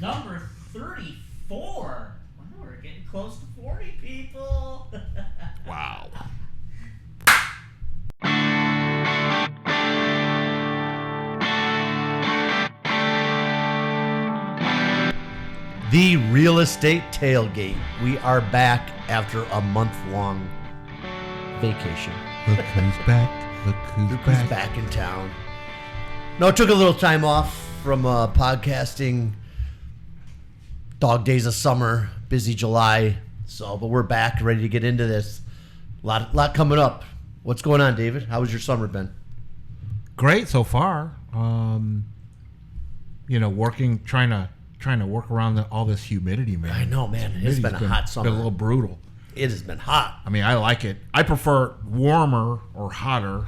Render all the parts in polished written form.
Number 34. We're getting close to 40 people. Wow. The Real Estate Tailgate. We are back after a month-long vacation. Look who's back. Look who's back in town. No, it took a little time off from podcasting. Dog days of summer, busy July. But we're back, ready to get into this. Lot coming up. What's going on, David? How was your summer been? Great so far. Trying to work around all this humidity, man. I know, man. It's been a hot summer. Been a little brutal. It has been hot. I mean, I like it. I prefer warmer or hotter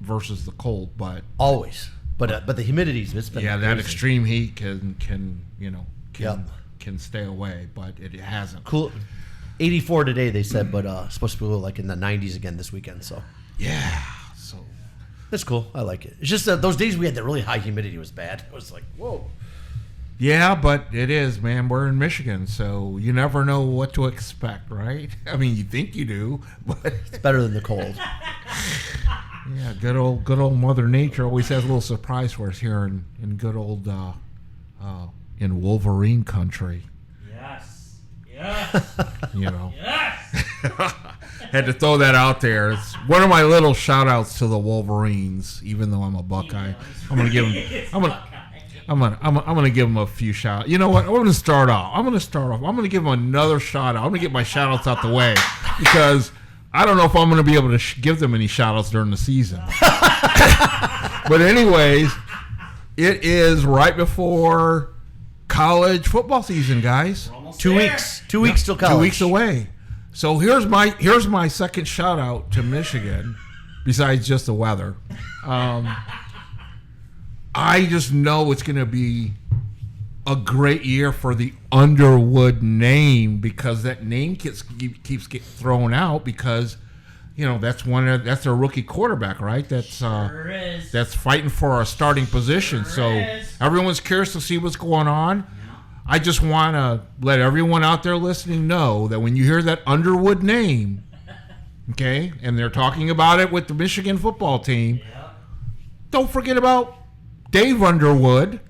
versus the cold, but always. But the humidity's it's been that crazy. extreme heat can stay away, but it hasn't. Cool. 84 today, they said, but supposed to be like in the 90s again this weekend. So yeah, so that's cool. I like it. It's just those days we had the really high humidity was bad. It was like whoa. Yeah, but it is, man. We're in Michigan, so you never know what to expect, right? I mean, you think you do, but it's better than the cold. Yeah, good old Mother Nature always has a little surprise for us here in good old in Wolverine country. Yes. Yes. Had to throw that out there. It's one of my little shout outs to the Wolverines, even though I'm a Buckeye. I'm gonna give them. I'm gonna give them a few shout. You know what? I'm gonna start off. I'm gonna give them another shout out. I'm gonna get my shout outs out the way because I don't know if I'm gonna be able to give them any shout outs during the season. But anyways, it is right before college football season, guys. 2 weeks. 2 weeks till college. 2 weeks away. So here's my second shout out to Michigan, besides just the weather. I just know it's going to be a great year for the Underwood name because that name keeps getting thrown out because, that's their rookie quarterback, right? That's that's fighting for a starting position. So everyone's curious to see what's going on. Yeah. I just want to let everyone out there listening know that when you hear that Underwood name, okay, and they're talking about it with the Michigan football team, don't forget about Dave Underwood,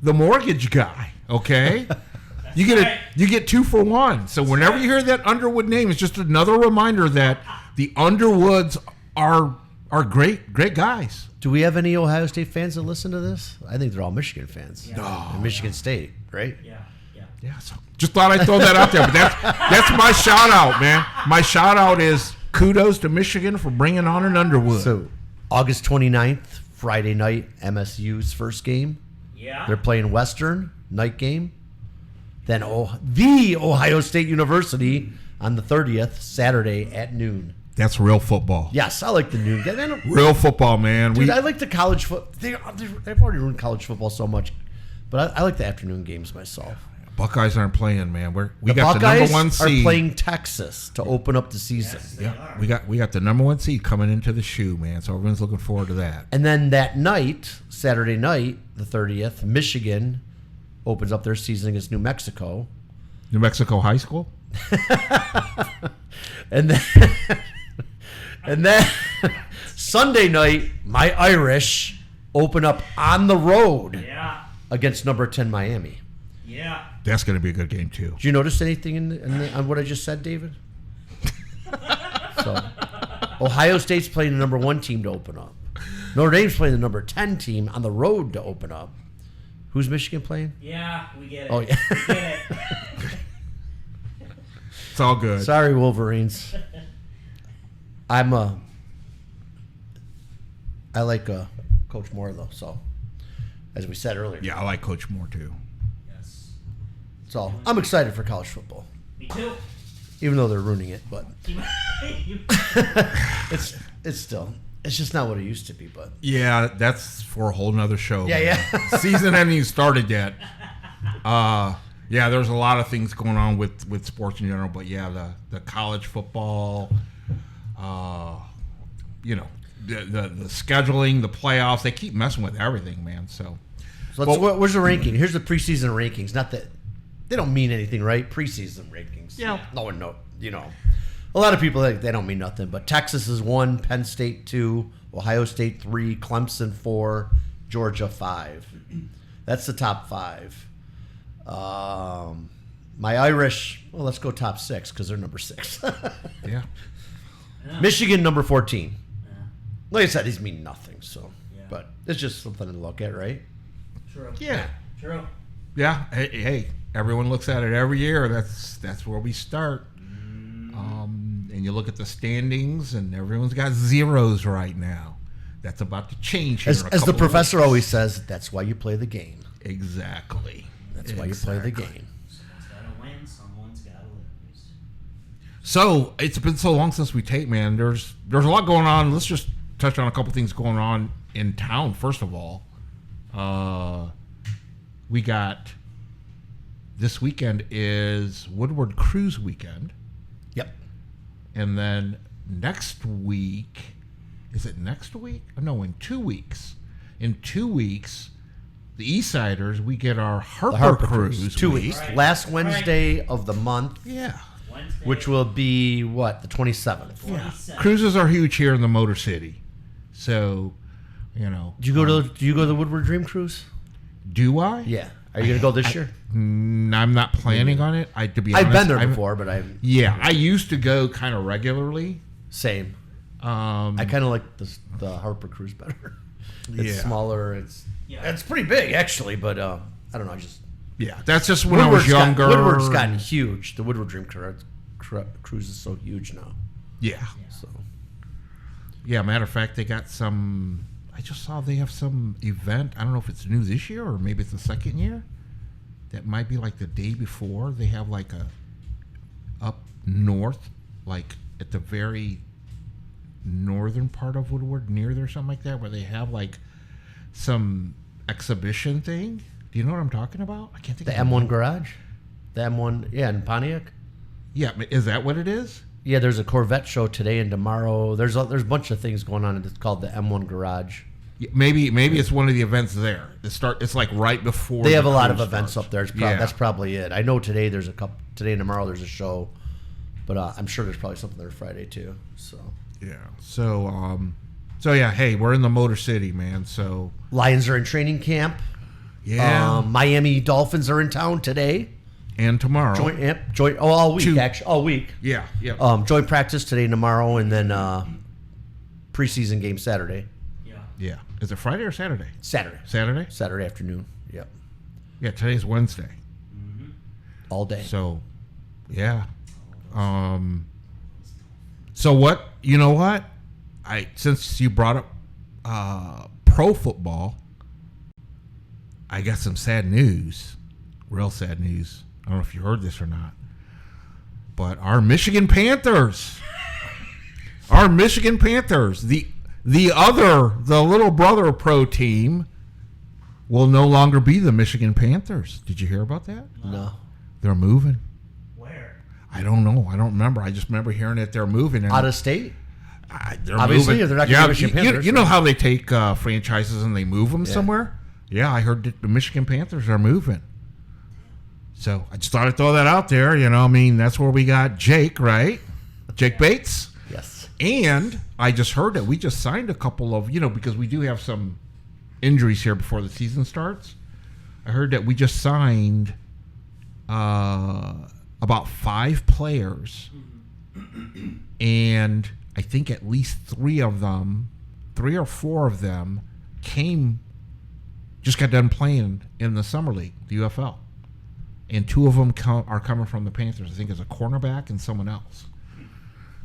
the mortgage guy, okay? You get 2 for 1. So whenever you hear that Underwood name, it's just another reminder that the Underwoods are great guys. Do we have any Ohio State fans that listen to this? I think they're all Michigan fans. Yeah. And Michigan State, right? Yeah. So just thought I'd throw that out there, but that's my shout out, man. My shout out is kudos to Michigan for bringing on an Underwood. So August 29th. Friday night, MSU's first game. Yeah. They're playing Western, night game. Then the Ohio State University on the 30th, Saturday at noon. That's real football. Yes, I like the noon game. Real football, man. Dude, I like the college football. They've already ruined college football so much. But I like the afternoon games myself. Buckeyes aren't playing, man. We the got Buckeyes the number 1 seed. Are playing Texas to open up the season. Yes, we got the number 1 seed coming into the shoe, man. So everyone's looking forward to that. And then that night, Saturday night, the 30th, Michigan opens up their season against New Mexico. New Mexico High School. and then Sunday night, my Irish open up on the road against number 10 Miami. Yeah. That's going to be a good game, too. Did you notice anything on what I just said, David? So, Ohio State's playing the number 1 team to open up. Notre Dame's playing the number 10 team on the road to open up. Who's Michigan playing? Yeah, we get it. Oh, yeah. We get it. It's all good. Sorry, Wolverines. I like Coach Moore, though, so, as we said earlier. Yeah, I like Coach Moore, too. So I'm excited for college football. Me too. Even though they're ruining it, but it's just not what it used to be. But yeah, that's for a whole nother show. Yeah. Season hasn't even started yet. There's a lot of things going on with sports in general, but the college football, the scheduling, the playoffs, they keep messing with everything, man. So So where's the ranking? Here's the preseason rankings. Not that they don't mean anything, right? Preseason rankings. Yeah. No one knows. A lot of people they don't mean nothing. But Texas is 1, Penn State 2, Ohio State 3, Clemson 4, Georgia 5. That's the top 5. My Irish. Well, let's go top 6 because they're number 6. Yeah. Michigan number 14. Yeah. Like I said, these mean nothing. So, Yeah. but it's just something to look at, right? True. Yeah. True. Yeah. Hey, everyone looks at it every year. That's where we start. And you look at the standings, and everyone's got zeros right now. That's about to change here. As the professor always says, that's why you play the game. Exactly. That's why you play the game. Someone's got to win. Someone's got to lose. So it's been so long since we taped, man. There's a lot going on. Let's just touch on a couple things going on in town. First of all, we got this weekend is Woodward Cruise weekend. Yep. And then next week, is it next week? No, in 2 weeks. In 2 weeks, the Eastsiders, we get our Harper Cruise. 2 week. weeks. Right. Last Wednesday of the month, Yeah. Wednesday. which will be, what, the 27th? Yeah. 27th. Cruises are huge here in the Motor City. So, Do you go to the Woodward Dream Cruise? do I? Yeah. Are you going to go this year? I'm not planning on it. To be honest, I've been there before, but I'm Yeah, I used to go kind of regularly. same. Um, I kind of like the Harper Cruise better. It's Yeah. smaller. It's pretty big actually, but I don't know. yeah, that's just when I was younger. Woodward's gotten huge. The Woodward Dream Cruise is so huge now. Yeah. So Yeah, matter of fact, they got some. I just saw they have some event. I don't know if it's new this year or maybe it's the second year. That might be like the day before. They have like a up north, like at the very northern part of Woodward, near there, something like that, where they have like some exhibition thing. Do you know what I'm talking about? I can't think. the of M1 Garage, the M1, yeah, in Pontiac. Yeah, is that what it is? Yeah, there's a Corvette show today and tomorrow. There's a bunch of things going on. It's called the M1 Garage. Yeah, maybe it's one of the events there. It's like right before. They have a the lot of cruise events starts. up there. Yeah. That's probably it. I know today there's a couple. Today and tomorrow there's a show, but I'm sure there's probably something there Friday too. So Yeah. So yeah. Hey, we're in the Motor City, man. So Lions are in training camp. yeah. Miami Dolphins are in town today. And tomorrow. Joint. Oh, all week 2. actually. All week. Yeah. Yeah. Joint practice today and tomorrow, and then preseason game Saturday. Yeah. Yeah. Is it Friday or Saturday? Saturday. Saturday. Saturday afternoon. Yep. Yeah. Today's Wednesday. All day. So, yeah. So what? You know what? Since you brought up pro football, I got some sad news. Real sad news. I don't know if you heard this or not, but our Michigan Panthers, the little brother pro team, will no longer be the Michigan Panthers. Did you hear about that? No. They're moving. Where? I don't know. I don't remember. I just remember hearing that they're moving. And Out of state. they're Obviously, moving. they're not gonna be Michigan Panthers, You know right? how they take franchises and they move them somewhere? Yeah, I heard that the Michigan Panthers are moving. So I just thought I'd throw that out there. I mean, that's where we got Jake, right? Jake Bates. Yes. And I just heard that we just signed a couple of, because we do have some injuries here before the season starts. I heard that we just signed about 5 players. And I think at least 3 or 4 of them just got done playing in the summer league, the UFL. And 2 of them are coming from the Panthers. I think as a cornerback and someone else.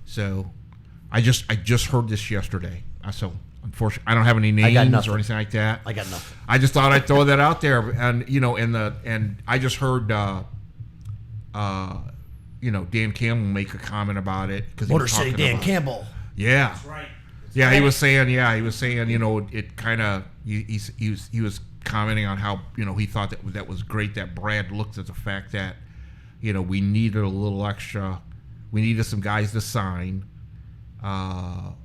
So I just heard this yesterday. So unfortunately, I don't have any names or anything like that. I got nothing. I just thought I'd throw that out there, and and I just heard Dan Campbell make a comment about it because Motor City Dan Campbell. Yeah, That's right. yeah, he was saying, it kind of he was commenting on how he thought that was great that Brad looked at the fact that we needed a little extra, we needed some guys to sign now.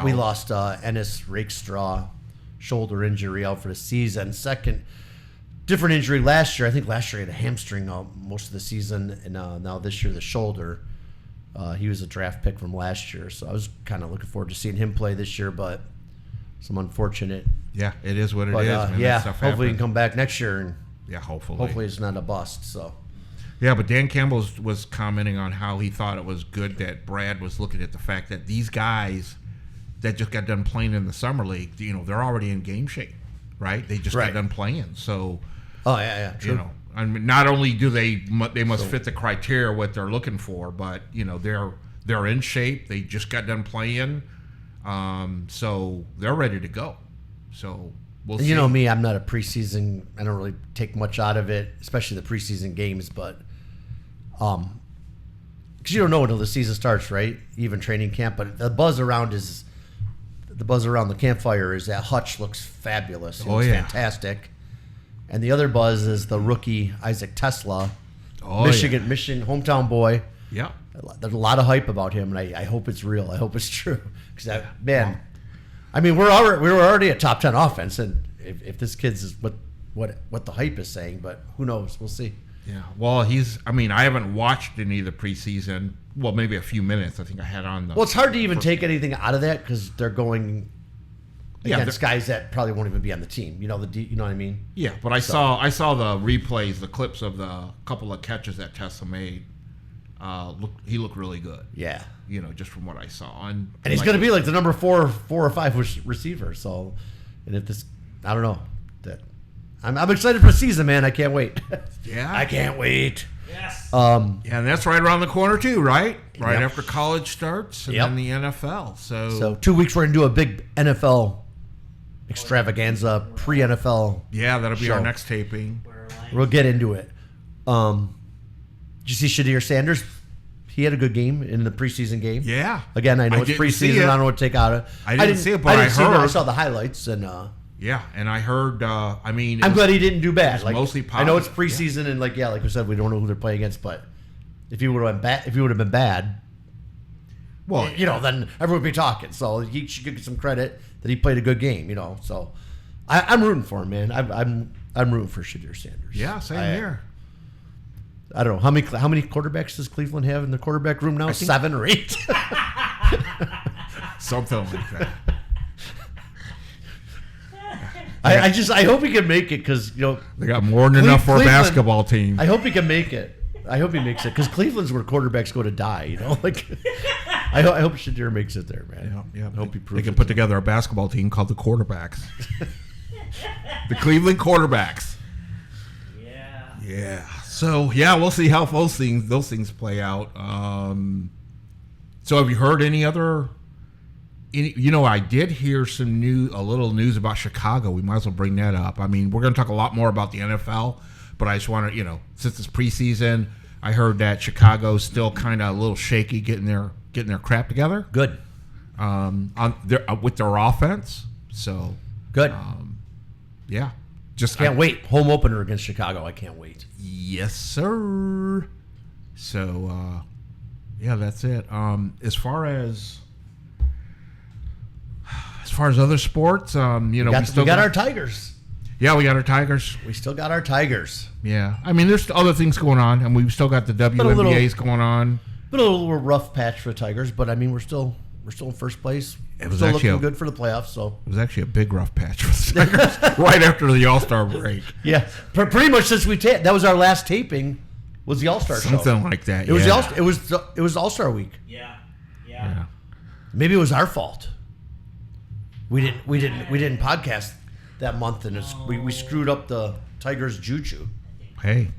We lost Ennis Rakestraw, shoulder injury, out for the season. Second, different injury last year. I think last year he had a hamstring most of the season, and now this year the shoulder. He was a draft pick from last year, so I was kind of looking forward to seeing him play this year, but some unfortunate. Yeah, it is what it But, is. Man. yeah, That stuff hopefully he can happens. come back next year, and Yeah, hopefully. hopefully it's not a bust. So Yeah, but Dan Campbell was commenting on how he thought it was good that Brad was looking at the fact that these guys that just got done playing in the summer league, they're already in game shape, right? They just Right. got done playing, so true. I mean, not only do they must fit the criteria what they're looking for, but they're in shape. They just got done playing, so they're ready to go. So we'll see. You know me, I'm not a preseason. I don't really take much out of it, especially the preseason games. But because you don't know until the season starts, right? Even training camp. But the buzz around the Campfire is that Hutch looks fabulous. He looks fantastic. And the other buzz is the rookie Isaac Tesla, Michigan hometown boy. Yeah. There's a lot of hype about him, and I hope it's real. I hope it's true. Because I mean, we were already a top 10 offense, and if this kid's is what the hype is saying, but who knows? We'll see. Yeah. Well, I haven't watched any of the preseason. Well, maybe a few minutes. I think I had on the. Well, it's hard to even take anything out of that because they're going against guys that probably won't even be on the team. You know what I mean? Yeah, but I saw the replays, the clips of the couple of catches that Tesla made. He looked really good. Yeah. Just from what I saw, and he's going to be like the number four or five receiver. So, and if this, I don't know. That I'm excited for the season, man. I can't wait. Yeah, I can't wait. Yes. Yeah, and that's right around the corner too, right? Right Yep. after college starts, and then the NFL. So 2 weeks we're going to do a big NFL extravaganza, pre-NFL. Yeah, that'll be show. our next taping. We'll get into it. Did you see Shedeur Sanders? He had a good game in the preseason game. Yeah. Again, I know it's didn't see preseason. it. I don't know what to take out of it. I didn't see it, but I didn't see it. I heard. saw the highlights, and Yeah, and I heard. I'm glad he didn't do bad. Like, mostly I know it's positive, preseason, and like we said, we don't know who they're playing against. But if he would have been bad, well, then everyone would be talking. So he should get some credit that he played a good game. So I'm rooting for him, man. I'm rooting for Shedeur Sanders. Yeah, same here. I don't know how many quarterbacks does Cleveland have in the quarterback room now? 7 or 8. Something like that. I hope he can make it because They got more than enough for a Cleveland- basketball team. I hope he can make it. I hope he makes it because Cleveland's where quarterbacks go to die. I hope Shedeur makes it there, man. Yeah, I hope he they proves can it put to together a basketball team called the Quarterbacks. The Cleveland Quarterbacks. Yeah. Yeah. So we'll see how those things play out. So have you heard any other? I did hear a little news about Chicago. We might as well bring that up. I mean, we're going to talk a lot more about the NFL, but I just want to, since it's preseason, I heard that Chicago's still kind of a little shaky getting their crap together. Good. With their offense. So Good. yeah, Can't wait. Home opener against Chicago. I can't wait. Yes, sir. So, that's it. As far as other sports, we got our Tigers. Yeah, we got our Tigers. We still got our Tigers. Yeah, I mean, there's other things going on, and we've still got the WNBA's going on. Been a little rough patch for the Tigers, but I mean, we're still in first place. It was still actually looking good for the playoffs. So it was actually a big rough patch for the Tigers right after the All-Star break. yeah, pretty much since that was our last taping. Was the All-Star show? Something like that. It was it was All-Star week. Yeah. Maybe it was our fault. We didn't podcast that month, and we screwed up the Tigers' juju. Hey,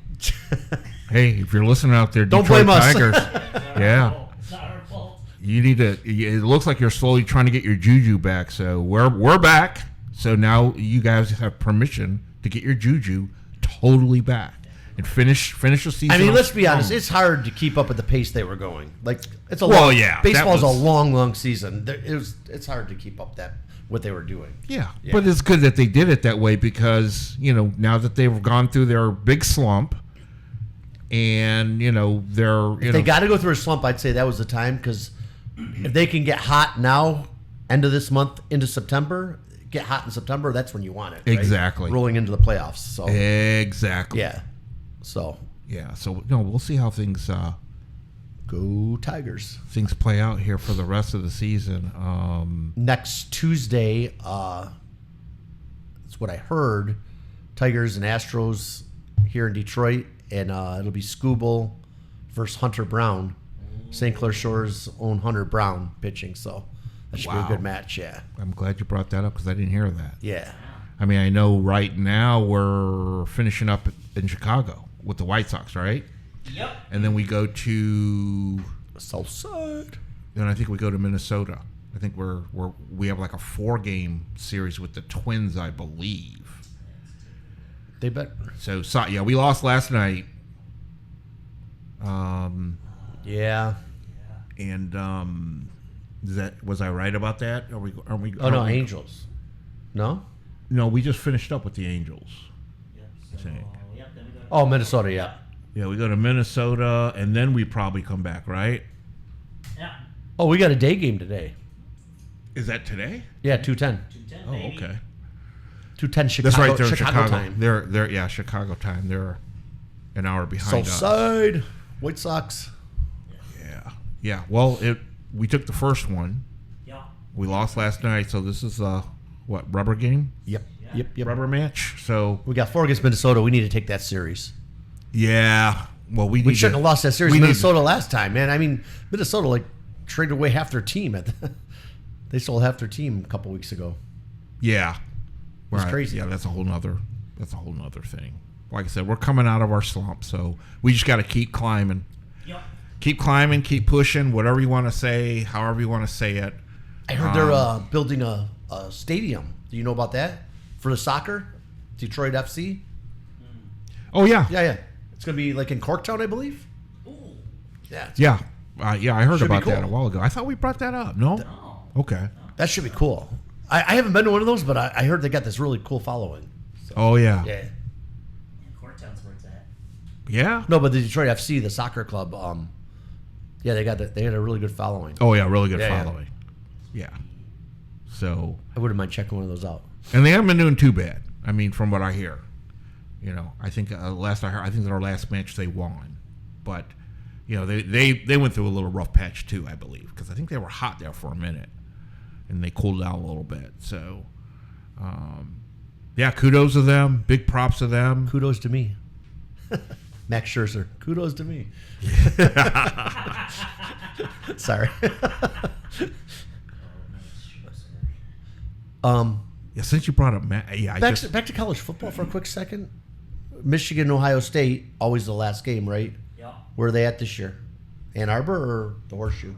if you're listening out there, Don't Detroit blame us. Tigers, It's not our fault. you need to. It looks like you're slowly trying to get your juju back. So we're back. So now you guys have permission to get your juju totally back and finish the season. I mean, let's be strong. honest. It's hard to keep up at the pace they were going. Like it's a baseball's a long season. It's hard to keep up what they were doing. Yeah, but it's good that they did it that way because now that they've gone through their big slump, and They got to go through a slump. I'd say that was the time because if they can get hot now, end of this month into September, get hot in September, that's when you want it. Right? Exactly. Rolling into the playoffs. So Exactly. yeah. So Yeah. So no, we'll see how things go Tigers. play out here for the rest of the season. Next Tuesday, that's what I heard. Tigers and Astros here in Detroit, and it'll be Skubal versus Hunter Brown. St. Clair Shore's own Hunter Brown pitching, so that should be a good match. Yeah. I'm glad you brought that up because I didn't hear that. Yeah. I mean, I know right now we're finishing up in Chicago with the White Sox, right? Yep. And then we go to, South side. then I think we go to Minnesota. I think we have like a 4-game series with the Twins, I believe. They bet. So yeah, we lost last night. Yeah. And was I right about that? Are we? Oh no, Angels. No. No, we just finished up with the Angels. Yep. I think. Yep. Then we go. Oh, Minnesota. Yeah. Yeah, we go to Minnesota, and then we probably come back, right? Yeah. Oh, we got a day game today. Is that today? Yeah, 2:10. 2:10. Oh, baby. okay. 2:10 Chicago. That's right. They're Chicago Chicago time. They're Chicago time. They're an hour behind South us. side. White Sox. Yeah. Well, we took the first one. Yeah. We lost last night, so this is rubber game, Yep. Yep. rubber match. So We got 4 against Minnesota. We need to take that series. yeah. Well, we We shouldn't have lost that series we in need- Minnesota last time, man. I mean, Minnesota traded away half their team. They sold half their team a couple weeks ago. Yeah. It's crazy. Yeah, that's a whole nother thing. Like I said, we're coming out of our slump, so we just got to keep climbing. Yep. Keep climbing, keep pushing, whatever you want to say, however you want to say it. I heard they're building a stadium. Do you know about that? For the soccer? Detroit FC? Oh, yeah. Yeah. It's going to be in Corktown, I believe. Ooh. Yeah. Yeah. Yeah, I heard Should be about that cool. a while ago. I thought we brought that up. No? No. Okay. That should be cool. I haven't been to one of those, but I heard they got this really cool following. So, Oh, yeah. yeah. Corktown's where it's at. Yeah? No, but the Detroit FC, the soccer club, yeah, they had a really good following. Oh, yeah, really good Yeah. following. Yeah. So, I wouldn't mind checking one of those out. and they haven't been doing too bad. I mean, from what I hear. I think last I heard, I think their last match they won. But, they went through a little rough patch too, I believe, because I think they were hot there for a minute. And they cooled down a little bit. So, yeah, kudos to them. Big props to them. Kudos to me. Max Scherzer. Kudos to me. Sorry. Yeah, since you brought up Matt, yeah, Back to college football for a quick second. Michigan, Ohio State, always the last game, right? Yeah. Where are they at this year? Ann Arbor or the Horseshoe?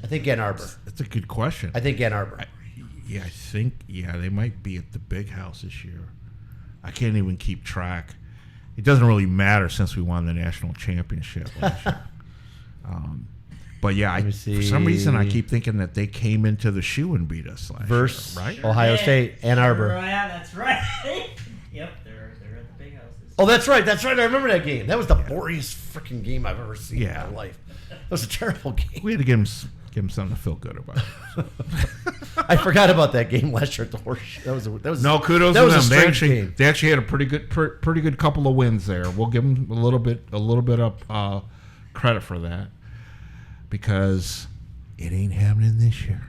I think Ann Arbor. that's a good question. I think Ann Arbor. I think they might be at the big house this year. I can't even keep track. It doesn't really matter since we won the national championship last year. But yeah, Let me for some reason I see. keep thinking that they came into the shoe and beat us last Versus year, right? Ohio Yeah. State, Ann Arbor. Yeah, that's right. Yep, they're at the big houses. Oh, that's right. I remember that game. That was the boringest freaking game I've ever seen Yeah. in my life. That was a terrible game. We had to give him something to feel good about. I forgot about that game last year at the Horseshoe. That was No, kudos that to was a them. strange game. They actually had a pretty good couple of wins there. We'll give them a little bit of credit for that because it ain't happening this year.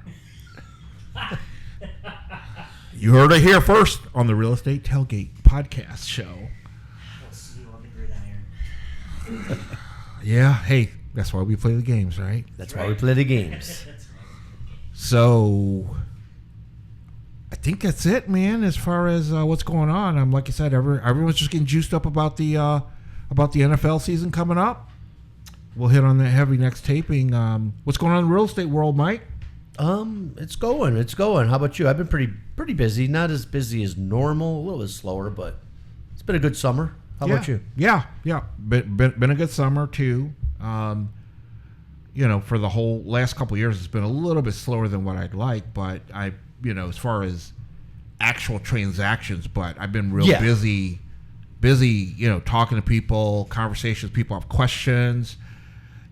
You heard it here first on the Real Estate Tailgate podcast show. We'll see you on the gridiron. Yeah, hey, that's why we play the games, right? That's why we play the games. That's right. So I think that's it, man. As far as what's going on, like I said, everyone's just getting juiced up about the NFL season coming up. We'll hit on that heavy next taping. What's going on in the real estate world, Mike? It's going. How about you? I've been pretty busy. Not as busy as normal. A little bit slower, but it's been a good summer. How about you? Yeah. Been a good summer too. For the whole last couple of years, it's been a little bit slower than what I'd like. But as far as actual transactions, but I've been real busy, talking to people, conversations. People have questions.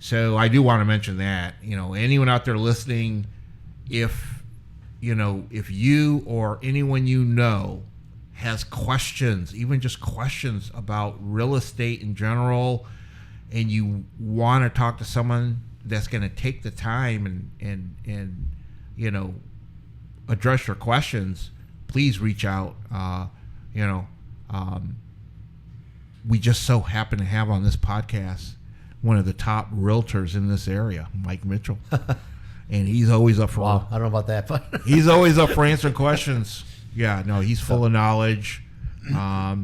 So I do want to mention that, anyone out there listening, if if you or anyone you know has questions, even just questions about real estate in general, and you want to talk to someone that's going to take the time and address your questions, please reach out. We just so happen to have on this podcast one of the top realtors in this area, Mike Mitchell. And he's always up for Wow, I don't know about that, but he's always up for answering questions. Yeah, no, he's full of knowledge. I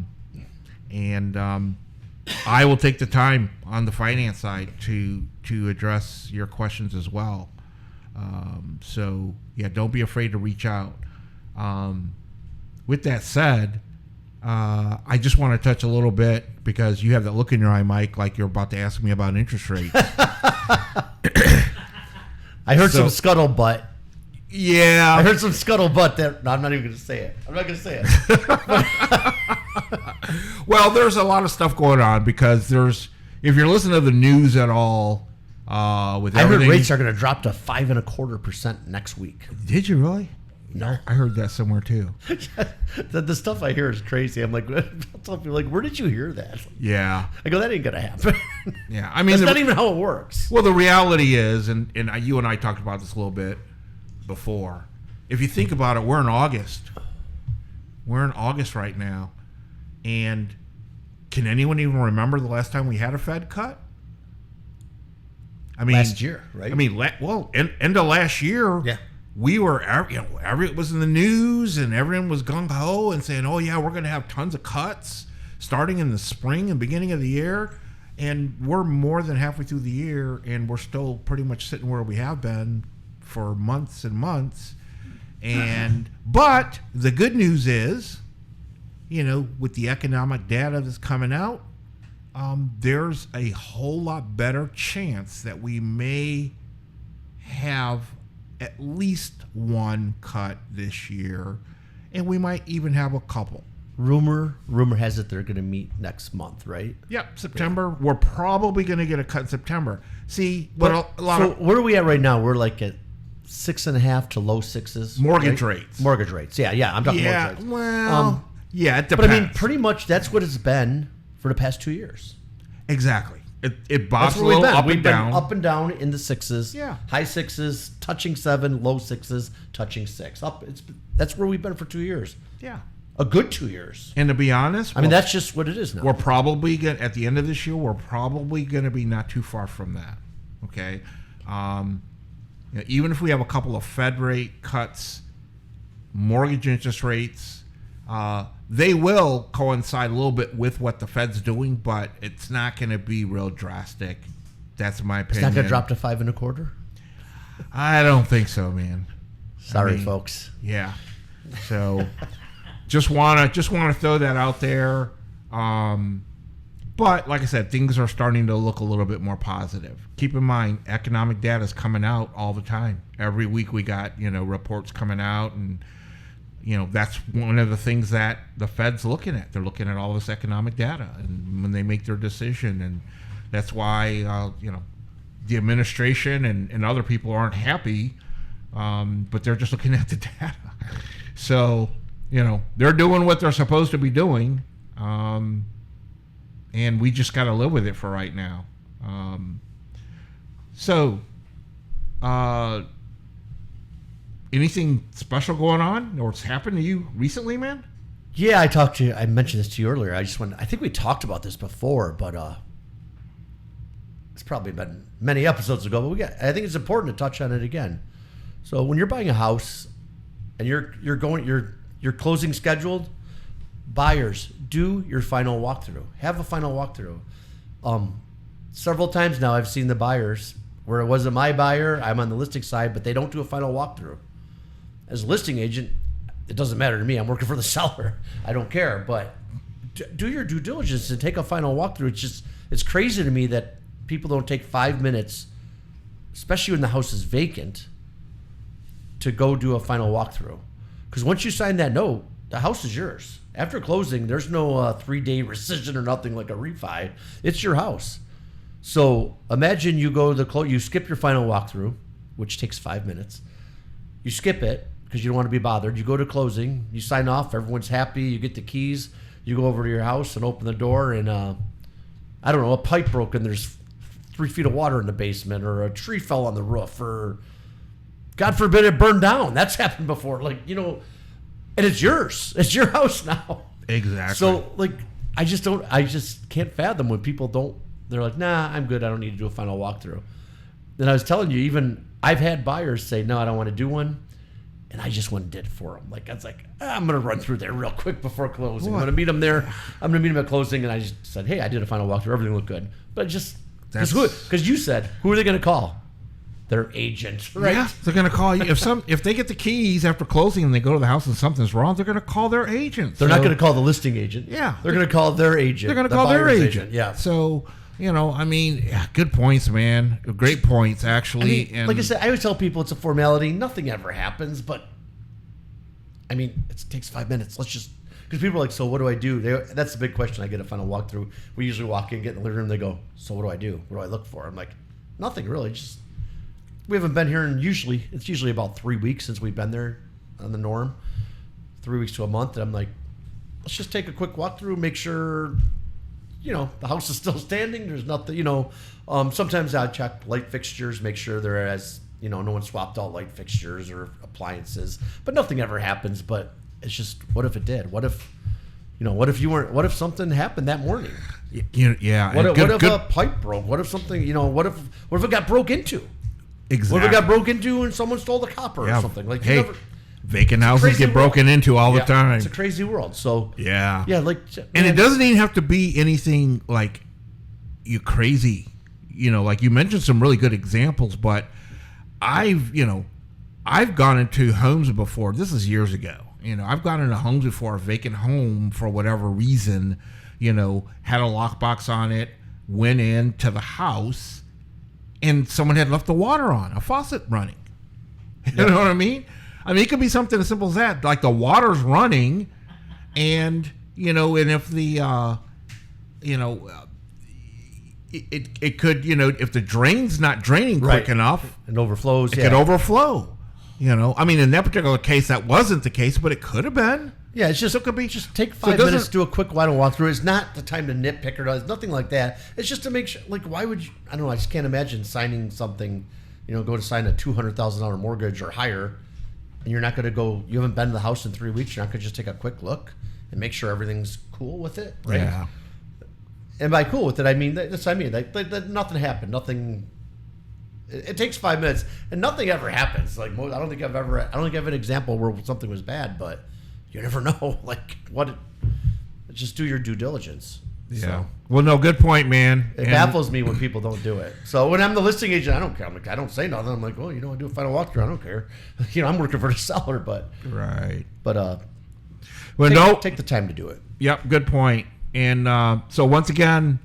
will take the time on the finance side to address your questions as well. So, yeah, don't be afraid to reach out. With that said, I just want to touch a little bit, because you have that look in your eye, Mike, like you're about to ask me about interest rates. I heard some scuttlebutt. Yeah. I heard some scuttlebutt that... No, I'm not even going to say it. I'm not going to say it. Well, there's a lot of stuff going on, because if you're listening to the news at all, with everything... I heard rates are going to drop to 5.25% next week. Did you really? No. I heard that somewhere too. the stuff I hear is crazy. I'm like, I'll tell people, where did you hear that? Yeah. I go, that ain't going to happen. Yeah. I mean, that's not even how it works. Well, the reality is, and you and I talked about this a little bit before. If you think about it, we're in August. We're in August right now. And can anyone even remember the last time we had a Fed cut? I mean, last year, right? I mean, end of last year. Yeah. We were, it was in the news, and everyone was gung ho and saying, "Oh yeah, we're going to have tons of cuts starting in the spring and beginning of the year." And we're more than halfway through the year, and we're still pretty much sitting where we have been for months and months. But the good news is, with the economic data that's coming out, there's a whole lot better chance that we may have at least one cut this year, and we might even have a couple. Rumor has it they're going to meet next month, right? Yep, September. Yeah. We're probably going to get a cut in September. See, where are we at right now? We're like at 6.5 to low 6s. Mortgage rates. Mortgage rates. Yeah. I'm talking mortgage rates. Well, it depends. But I mean, pretty much that's what it's been for the past 2 years. Exactly. It bobs a little up and down. Up and down in the 6s. Yeah. High 6s, touching 7, low 6s, touching 6. That's where we've been for 2 years. Yeah. A good 2 years. And to be honest, I mean, that's just what it is now. We're probably at the end of this year, we're probably going to be not too far from that. Okay. Even if we have a couple of Fed rate cuts, mortgage interest rates, they will coincide a little bit with what the Fed's doing, but it's not going to be real drastic. That's my opinion. It's not going to drop to 5.25%? I don't think so, man. Sorry, folks. Yeah. So just wanna throw that out there. But like I said, things are starting to look a little bit more positive. Keep in mind, economic data is coming out all the time. Every week we got reports coming out, and that's one of the things that the Fed's looking at. They're looking at all this economic data, and when they make their decision, and that's why the administration and other people aren't happy, but they're just looking at the data. So they're doing what they're supposed to be doing, and we just got to live with it for right now. Anything special going on, or what's happened to you recently, man? Yeah, I mentioned this to you earlier. I think we talked about this before, but it's probably been many episodes ago, but I think it's important to touch on it again. So when you're buying a house and you're closing scheduled, buyers, do your final walkthrough. Have a final walkthrough. Several times now I've seen the buyers where it wasn't my buyer, I'm on the listing side, but they don't do a final walkthrough. As a listing agent, it doesn't matter to me. I'm working for the seller. I don't care, but do your due diligence and take a final walkthrough. It's crazy to me that people don't take 5 minutes, especially when the house is vacant, to go do a final walkthrough. Because once you sign that note, the house is yours. After closing, there's no 3-day rescission or nothing like a refi. It's your house. So imagine you go to you skip your final walkthrough, which takes 5 minutes. You skip it, because you don't want to be bothered. You go to closing, you sign off, everyone's happy, you get the keys, you go over to your house and open the door, and I don't know, a pipe broke and there's 3 feet of water in the basement, or a tree fell on the roof, or God forbid it burned down. That's happened before. Like, you know, and it's yours. It's your house now. Exactly. So, like, I just can't fathom when people don't, they're like, nah, I'm good. I don't need to do a final walkthrough. And I was telling you, even I've had buyers say, no, I don't want to do one. And I just went and did it for them. Like, I was like, I'm going to run through there real quick before closing. I'm going to meet them there. I'm going to meet them at closing. And I just said, hey, I did a final walkthrough. Everything looked good. But just, because you said, who are they going to call? Their agent, right? Yeah, they're going to call you. If they get the keys after closing and they go to the house and something's wrong, they're going to call their agent. They're not going to call the listing agent. Yeah. They're going to call their agent. They're going to call their agent. Yeah. So, you know, I mean, good points, man. Great points, actually. Like I said, I always tell people it's a formality. Nothing ever happens, but I mean, it takes 5 minutes. Let's just, because people are like, so what do I do? That's the big question I get a final walkthrough. We usually walk in, get in the living room, they go, so what do I do? What do I look for? I'm like, nothing really. Just, we haven't been here in it's usually about 3 weeks since we've been there on the norm. 3 weeks to a month. And I'm like, let's just take a quick walkthrough, make sure, you know, the house is still standing. There's nothing, you know. Sometimes I check light fixtures, make sure they're as, you know, no one swapped out light fixtures or appliances, but nothing ever happens. But it's just, what if it did? What if, you know, what if something happened that morning? Yeah. What if a pipe broke? What if something, you know, what if it got broke into? Exactly. What if it got broke into and someone stole the copper or something? Like, hey, vacant houses get broken into all the time. It's a crazy world. So yeah, like, and it doesn't even have to be anything like you crazy. You know, like you mentioned some really good examples, but I've gone into homes before. This is years ago. You know, I've gone into homes before, a vacant home for whatever reason. You know, had a lockbox on it. Went into the house, and someone had left the water on, a faucet running. You know what I mean? I mean, it could be something as simple as that, like the water's running, and you know, and if the, it could, you know, if the drain's not draining quick enough, it overflows. It could overflow. You know, I mean, in that particular case, that wasn't the case, but it could have been. Yeah, it's just, it could be, just take 5 minutes to do a quick wide walkthrough. It's not the time to nitpick or it's nothing like that. It's just to make sure, like, why would you, I don't know, I just can't imagine signing something, you know, go to sign a $200,000 mortgage or higher, and you're not going to go, you haven't been to the house in 3 weeks, you're not going to just take a quick look and make sure everything's cool with it, right? Yeah. And by cool with it, I mean, that's what I mean. Like nothing happened. Nothing. It takes 5 minutes, and nothing ever happens. Like, I don't think I have an example where something was bad, but you never know. Like, just do your due diligence. Yeah. So, well, no, good point, man. it baffles me when people don't do it. So when I'm the listing agent, I don't care. I'm like, I don't say nothing. I'm like, well, you know, I do a final walkthrough. I don't care. You know, I'm working for the seller, but right. But take the time to do it. Yep, good point. And so once again,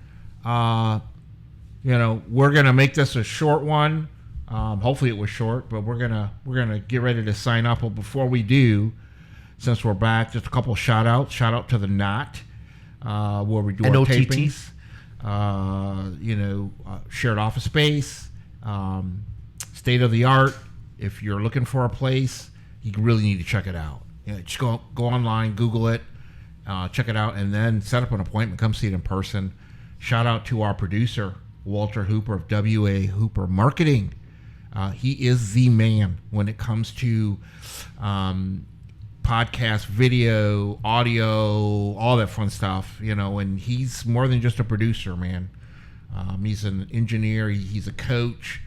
you know, we're gonna make this a short one. Hopefully it was short, but we're gonna get ready to sign up. But before we do, since we're back, just a couple of shout outs. Shout out to the Knot, where we do our NOTT. tapings. You know, shared office space, state of the art. If you're looking for a place, you really need to check it out. You know, just go online, Google it, check it out, and then set up an appointment. Come see it in person. Shout out to our producer, Walter Hooper of WA Hooper Marketing. He is the man when it comes to podcast, video, audio, all that fun stuff, you know, and he's more than just a producer, man. He's an engineer. He's a coach.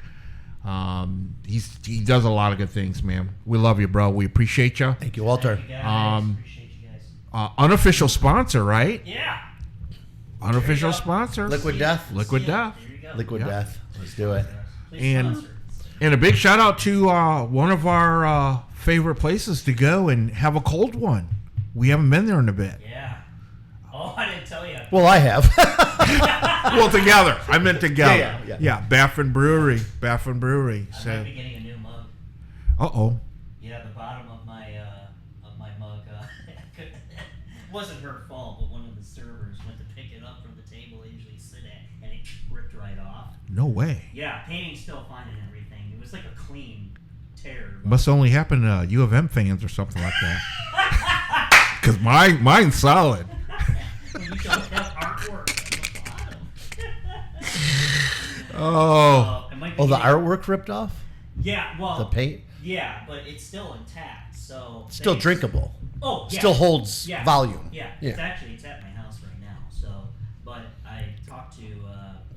He does a lot of good things, man. We love you, bro. We appreciate you. Thank you, Walter. Thank you guys. Appreciate you guys. Unofficial sponsor, right? Yeah. Unofficial sponsor. Liquid Death. Liquid Yeah, Death. there you go. Liquid Yep. Death. Let's do it. Please And sponsor. and a big shout out to one of our favorite places to go and have a cold one. We haven't been there in a bit. Yeah. Oh, I didn't tell you. Well, I have. Well, together. I meant together. Yeah. Yeah, Baffin Brewery. Baffin Brewery. I So, might be getting a new mug. uh-oh. Yeah, the bottom of my mug wasn't her fault, but one of the servers went to pick it up from the table they usually sit at, and it ripped right off. No way. Yeah, painting's still fine and everything. It was like a clean tear. Must only happen to U of M fans or something like that. Because mine's solid. You don't have artwork on the bottom. The artwork ripped off? Yeah, well. The paint? Yeah, but it's still intact, so. Still drinkable. Oh, yeah. Still holds volume. Yeah, it's at my house right now, so. But I talked to.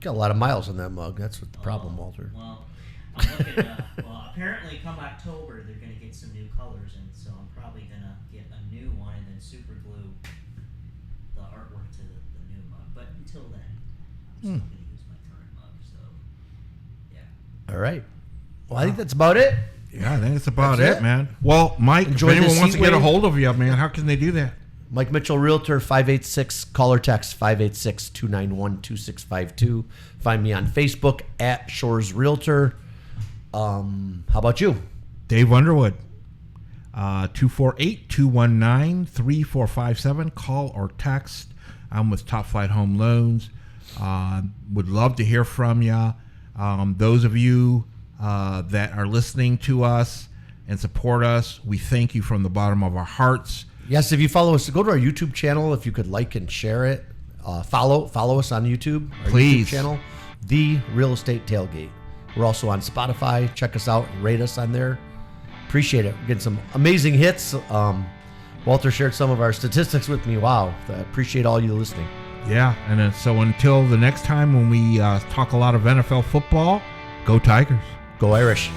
Got a lot of miles on that mug. That's what the problem, Walter. Well, I'm looking. Apparently, come October, they're going to get some new colors in, so I'm probably going to get a new one and then super glue the artwork to the new mug. But until then, I'm still going to use my current mug, so yeah. All right. Well, I think that's about it. Yeah, I think it's about it, man. Well, Mike, Enjoy if anyone this wants to heat get a wave. hold of you, man, how can they do that? Mike Mitchell, Realtor, 586, call or text 586-291-2652. Find me on Facebook at Shores Realtor. How about you? Dave Underwood, 248-219-3457. Call or text. I'm with Top Flight Home Loans. Would love to hear from you. Those of you that are listening to us and support us, we thank you from the bottom of our hearts. Yes, if you follow us, go to our YouTube channel. If you could like and share it, follow us on YouTube. Our Please. YouTube channel, The Real Estate Tailgate. We're also on Spotify. Check us out and rate us on there. Appreciate it. We're getting some amazing hits. Walter shared some of our statistics with me. Wow. I appreciate all you listening. Yeah, and so until the next time when we talk a lot of NFL football, go Tigers. Go Irish.